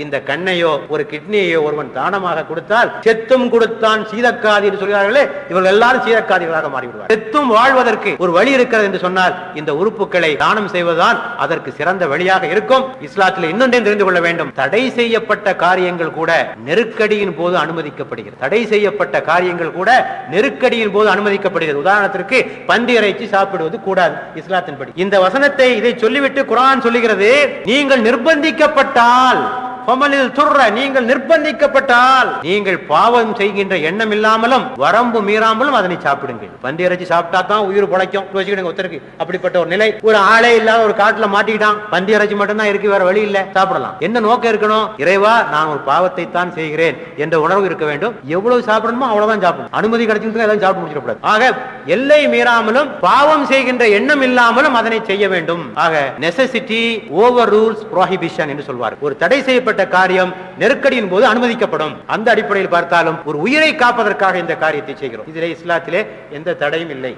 இந்த கண்ணையோ ஒரு கிட்னியையோ ஒருவன் தானமாக கொடுத்தால் செத்தும் கொடுத்தான் சீதக்காதி என்று சொல்கிறார்களே, இவர்கள் எல்லாரும் சீதக்காதிகளாக மாறிவிடுவார். செத்தும் வாழ்வதற்கு ஒரு வழி இருக்கிறது என்று சொன்னால் இந்த உறுப்புகளை தானம் செய்வதுதான் அதற்கு சிறந்த வழியாக இருக்கும். இஸ்லாத்தில் இன்னொன்றையும் தெரிந்து கொள்ள வேண்டும். தடை செய்யப்பட்ட காரியங்கள் கூட நெருக்கடியின் போது அனுமதிக்கப்படுகிறது. தடை செய்யப்பட்ட காரியங்கள் கூட நெருக்கடியின் போது அனுமதிக்கப்படுகிறது. உதாரணத்திற்கு பன்றி இறைச்சி சாப்பிடுவது கூடாது இஸ்லாத்தின் படி. இந்த வசனத்தை இதை சொல்லிவிட்டு குர்ஆன் சொல்லுகிறது, நீங்கள் நிர்பந்திக்கப்பட்டால், நீங்கள் நிர்பந்திக்கப்பட்டால், நீங்கள் பாவம் செய்கின்ற எண்ணம் இல்லாமலும் வரம்பு மீறாமலும் அதனை சாப்பிடுங்கள். பன்றி இறைச்சி சாப்பிட்டா தான் உயிர் பிழைக்கும் ஒருத்தருக்கு. அப்படிப்பட்ட ஒரு நிலை, ஒரு ஆளே இல்லாத ஒரு காட்டுல மாட்டிக்கிட்டான், பன்றி இறைச்சி மட்டும் தான் இருக்கு, வேற வழி இல்ல, சாப்பிடலாம். என்ன நோக்கம் இருக்கணும்? இறைவா, நான் ஒரு பாவத்தை தான் செய்கிறேன் என்ற உணர்வு இருக்க வேண்டும். எவ்வளவு சாப்பிடணுமோ அவ்வளவுதான் சாப்பிடணும். அனுமதி கிடைச்சிட்டு எல்லாம் சாப்பிட்டு முடிச்சிடக்கூடாது. ஆக எல்லை மீறாமலும் பாவம் செய்கின்ற எண்ணம் இல்லாமலும் அதனை செய்ய வேண்டும். ஆக நெசசிட்டி ஓவர் ரூல்ஸ் ப்ரோஹிபிஷன் என்று சொல்வார். ஒரு தடை செய்யப்பட்ட காரியம் நெருக்கடியின் போது அனுமதிக்கப்படும். அந்த அடிப்படையில் பார்த்தாலும் ஒரு உயிரை காப்பதற்காக இந்த காரியத்தை செய்கிறோம். இதிலே இஸ்லாத்திலே எந்த தடையும் இல்லை.